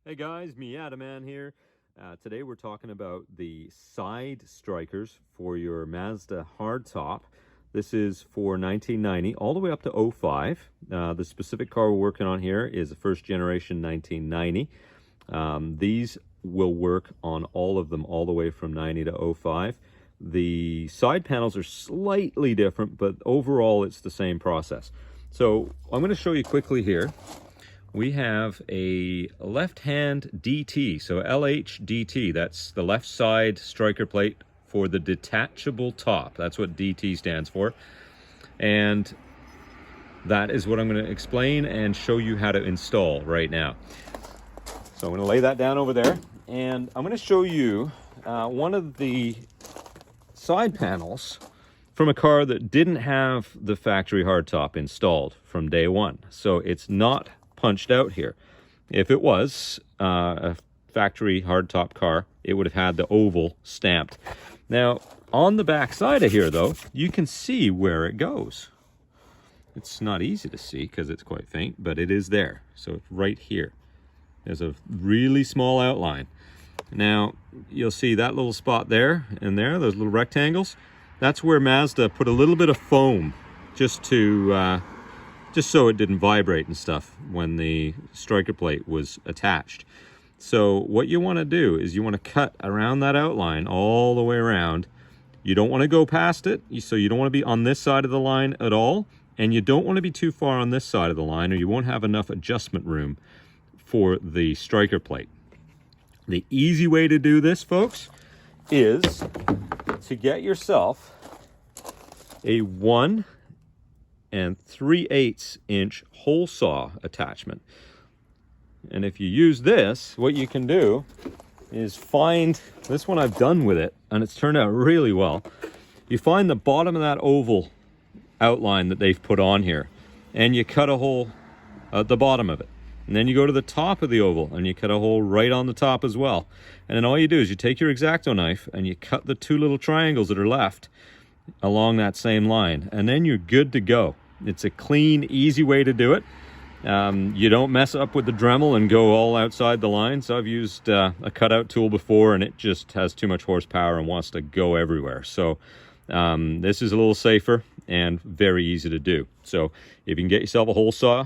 Hey guys, Miata Man here. Today we're talking about the side strikers for your Mazda hardtop. This is for 1990 all the way up to 05. The specific car we're working on here is a first generation 1990. These will work on all of them all the way from 90 to 05. The side panels are slightly different, but overall it's the same process. So I'm going to show you quickly here. We have a left-hand DT, so LHDT, that's the left side striker plate for the detachable top. That's what DT stands for. And that is what I'm going to explain and show you how to install right now. So I'm going to lay that down over there, and I'm going to show you one of the side panels from a car that didn't have the factory hardtop installed from day one. So it's not punched out here. If it was a factory hardtop car, it would have had the oval stamped. Now, on the back side of here, though, you can see where it goes. It's not easy to see because it's quite faint, but it is there. So it's right here. There's a really small outline. Now, you'll see that little spot there and there, those little rectangles. That's where Mazda put a little bit of foam just so it didn't vibrate and stuff when the striker plate was attached. So what you want to do is you want to cut around that outline all the way around. You don't want to go past it, so you don't want to be on this side of the line at all, and you don't want to be too far on this side of the line or you won't have enough adjustment room for the striker plate. The easy way to do this, folks, is to get yourself a 1 3/8 inch hole saw attachment. And if you use this, what you can do is find this one. I've done with it and it's turned out really well. You find the bottom of that oval outline that they've put on here and you cut a hole at the bottom of it, and then you go to the top of the oval and you cut a hole right on the top as well. And then all you do is you take your X-Acto knife and you cut the two little triangles that are left along that same line, and then you're good to go. It's a clean, easy way to do it. You don't mess up with the Dremel and go all outside the line. So I've used a cutout tool before and it just has too much horsepower and wants to go everywhere. So this is a little safer and very easy to do. So if you can get yourself a hole saw,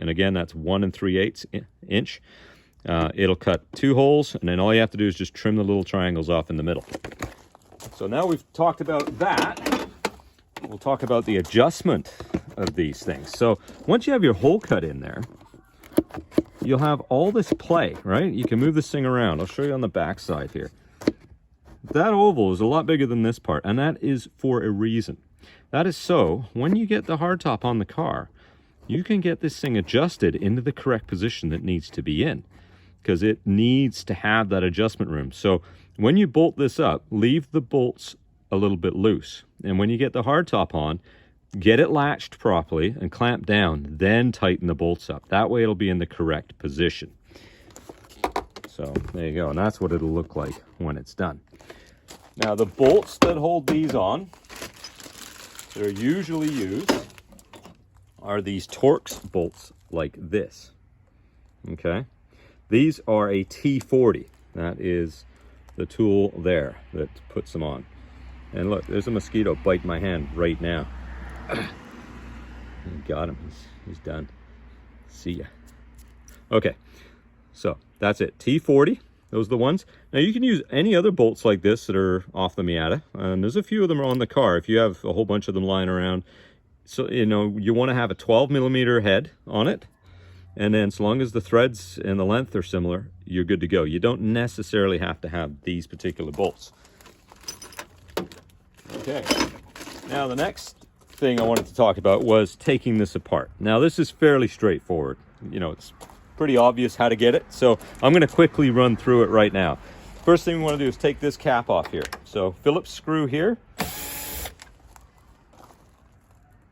and again that's 1 3/8 inch, it'll cut 2 holes, and then all you have to do is just trim the little triangles off in the middle. So now we've talked about that, we'll talk about the adjustment of these things. So once you have your hole cut in there, you'll have all this play, right? You can move this thing around. I'll show you on the back side here. That oval is a lot bigger than this part, and that is for a reason. That is so when you get the hardtop on the car, you can get this thing adjusted into the correct position that needs to be in, because it needs to have that adjustment room. So when you bolt this up, leave the bolts a little bit loose. And when you get the hardtop on, get it latched properly and clamp down, then tighten the bolts up. That way it'll be in the correct position. So there you go, and that's what it'll look like when it's done. Now the bolts that hold these on, that are usually used, are these Torx bolts like this. Okay? These are a T40. That is the tool there that puts them on. And look, there's a mosquito biting my hand right now. Got him. He's done. See ya. Okay, so that's it. T40. Those are the ones. Now you can use any other bolts like this that are off the Miata, and there's a few of them on the car. If you have a whole bunch of them lying around, so you know you want to have a 12mm head on it. And then so long as the threads and the length are similar, you're good to go. You don't necessarily have to have these particular bolts. Okay, now the next thing I wanted to talk about was taking this apart. Now this is fairly straightforward. You know, it's pretty obvious how to get it. So I'm going to quickly run through it right now. First thing we want to do is take this cap off here. So Phillips screw here.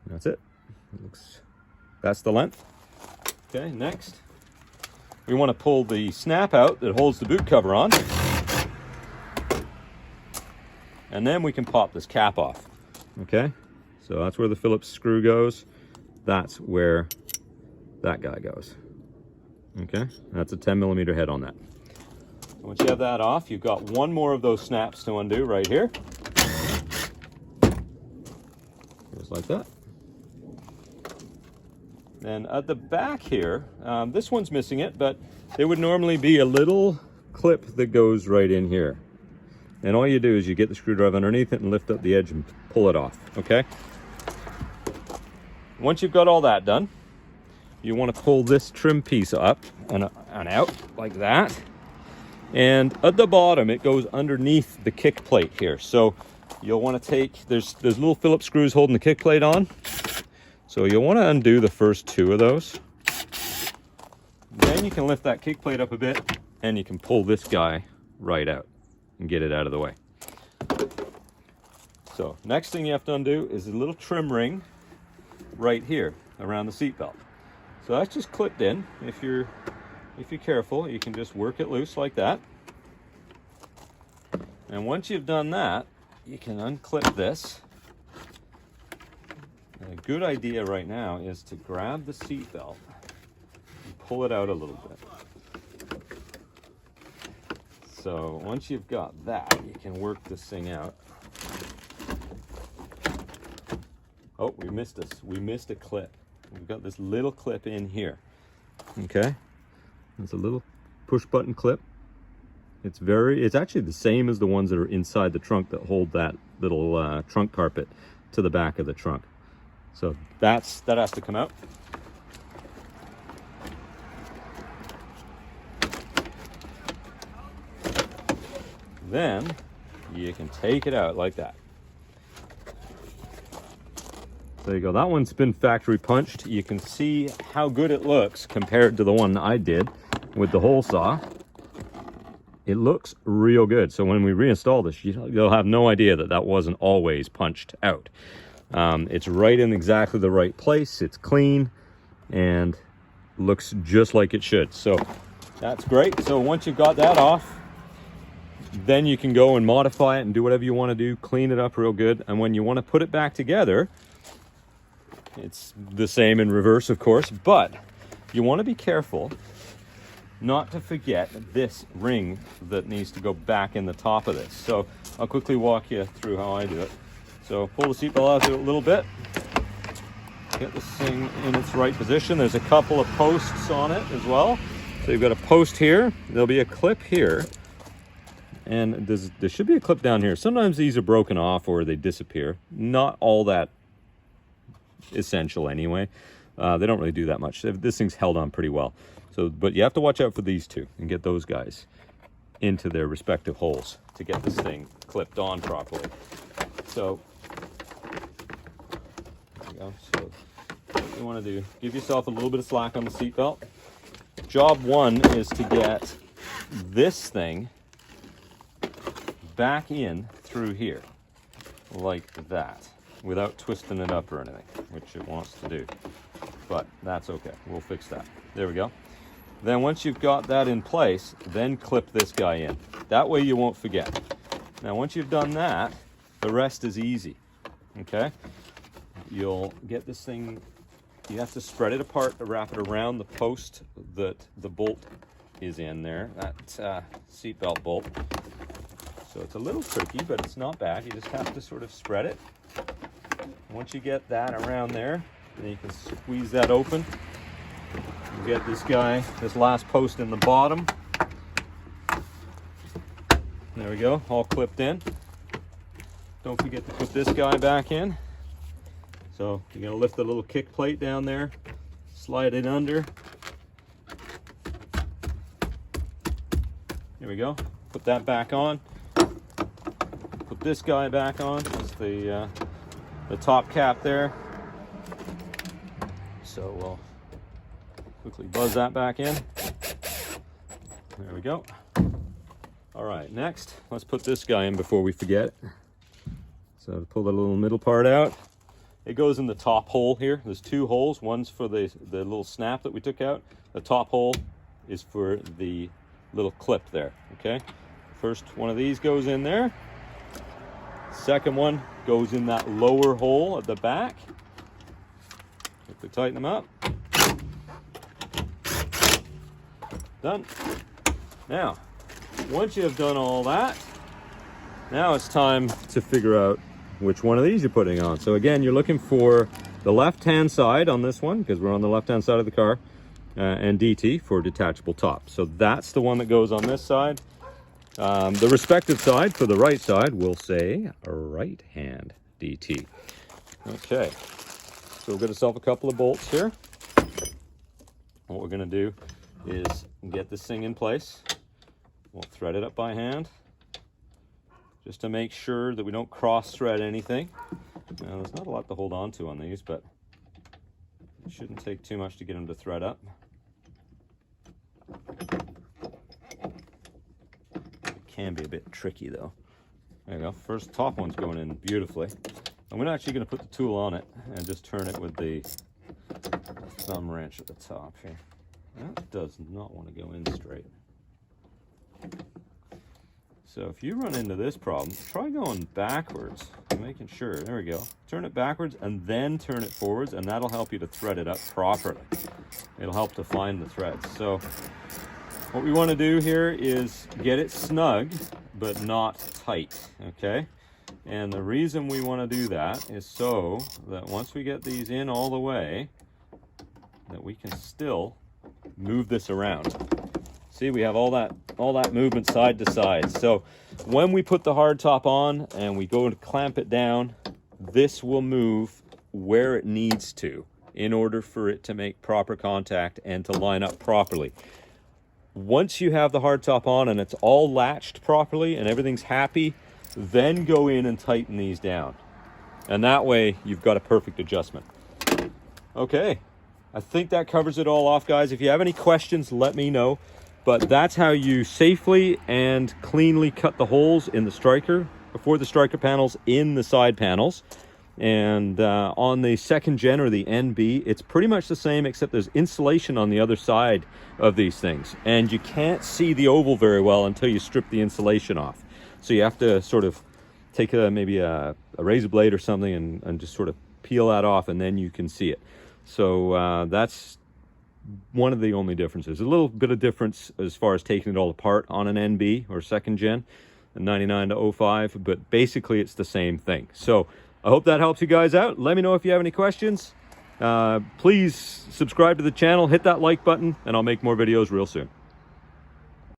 That's it. That's the length. Okay, next, we want to pull the snap out that holds the boot cover on. And then we can pop this cap off. Okay, so that's where the Phillips screw goes. That's where that guy goes. Okay, that's a 10mm head on that. Once you have that off, you've got one more of those snaps to undo right here. Just like that. Then at the back here, this one's missing it, but there would normally be a little clip that goes right in here. And all you do is you get the screwdriver underneath it and lift up the edge and pull it off, okay? Once you've got all that done, you want to pull this trim piece up and out like that. And at the bottom, it goes underneath the kick plate here. So you'll want to take, there's little Phillips screws holding the kick plate on. So you'll want to undo the first two of those. Then you can lift that kick plate up a bit and you can pull this guy right out and get it out of the way. So next thing you have to undo is a little trim ring right here around the seat belt. So that's just clipped in. If you're careful, you can just work it loose like that. And once you've done that, you can unclip this. And a good idea right now is to grab the seat belt and pull it out a little bit. So once you've got that, you can work this thing out. Oh, we missed a clip. We've got this little clip in here. Okay, it's a little push button clip. It's actually the same as the ones that are inside the trunk that hold that little trunk carpet to the back of the trunk. So that has to come out. Then you can take it out like that. There you go. That one's been factory punched. You can see how good it looks compared to the one I did with the hole saw. It looks real good. So when we reinstall this, you'll have no idea that that wasn't always punched out. It's right in exactly the right place. It's clean and looks just like it should. So that's great. So once you've got that off, then you can go and modify it and do whatever you want to do, clean it up real good. And when you want to put it back together, it's the same in reverse, of course, but you want to be careful not to forget this ring that needs to go back in the top of this. So I'll quickly walk you through how I do it. So pull the seatbelt out a little bit, get this thing in its right position. There's a couple of posts on it as well. So you've got a post here, there'll be a clip here, and there should be a clip down here. Sometimes these are broken off or they disappear. Not all that essential anyway. They don't really do that much. This thing's held on pretty well. So, but you have to watch out for these two and get those guys into their respective holes to get this thing clipped on properly. So, there you go. So what you want to do, give yourself a little bit of slack on the seatbelt. Job one is to get this thing back in through here like that without twisting it up or anything, which it wants to do, but that's okay. We'll fix that. There we go. Then once you've got that in place, then clip this guy in. That way you won't forget. Now once you've done that, the rest is easy, okay? You'll get this thing, you have to spread it apart to wrap it around the post that the bolt is in there, that seatbelt bolt. So it's a little tricky, but it's not bad. You just have to sort of spread it. Once you get that around there, then you can squeeze that open. You get this guy, this last post in the bottom. There we go, all clipped in. Don't forget to put this guy back in. So you're gonna lift the little kick plate down there, slide it under. There we go, put that back on. Put this guy back on, it's the top cap there. So we'll quickly buzz that back in. There we go. All right, next, let's put this guy in before we forget. So to pull the little middle part out, it goes in the top hole here. There's two holes. One's for the little snap that we took out. The top hole is for the little clip there, okay? First one of these goes in there. Second one goes in that lower hole at the back. Quickly tighten them up. Done. Now, once you have done all that, now it's time to figure out which one of these you're putting on. So again, you're looking for the left-hand side on this one, because we're on the left-hand side of the car, and DT for detachable top. So that's the one that goes on this side. The respective side for the right side will say right-hand DT. Okay, so we've got ourselves a couple of bolts here. What we're going to do is get this thing in place. We'll thread it up by hand, just to make sure that we don't cross-thread anything. Now, there's not a lot to hold on to on these, but it shouldn't take too much to get them to thread up. It can be a bit tricky, though. There you go. First top one's going in beautifully. I'm actually going to put the tool on it and just turn it with the thumb wrench at the top here. That does not want to go in straight. So if you run into this problem, try going backwards, making sure, there we go. Turn it backwards and then turn it forwards, and that'll help you to thread it up properly. It'll help to find the threads. So what we want to do here is get it snug, but not tight, okay? And the reason we want to do that is so that once we get these in all the way, that we can still move this around. See, we have all that movement side to side. So when we put the hard top on and we go to clamp it down, this will move where it needs to in order for it to make proper contact and to line up properly. Once you have the hard top on and it's all latched properly and everything's happy, then go in and tighten these down. And that way you've got a perfect adjustment. Okay, I think that covers it all off, guys. If you have any questions, let me know. But that's how you safely and cleanly cut the holes in the striker, before the striker panels, in the side panels. And on the second gen or the NB, it's pretty much the same, except there's insulation on the other side of these things. And you can't see the oval very well until you strip the insulation off. So you have to sort of take maybe a razor blade or something and just sort of peel that off, and then you can see it. So that's one of the only differences. A little bit of difference as far as taking it all apart on an NB or second gen, a 99 to 05, but basically it's the same thing. So I hope that helps you guys out. Let me know if you have any questions. Please subscribe to the channel, hit that like button, and I'll make more videos real soon.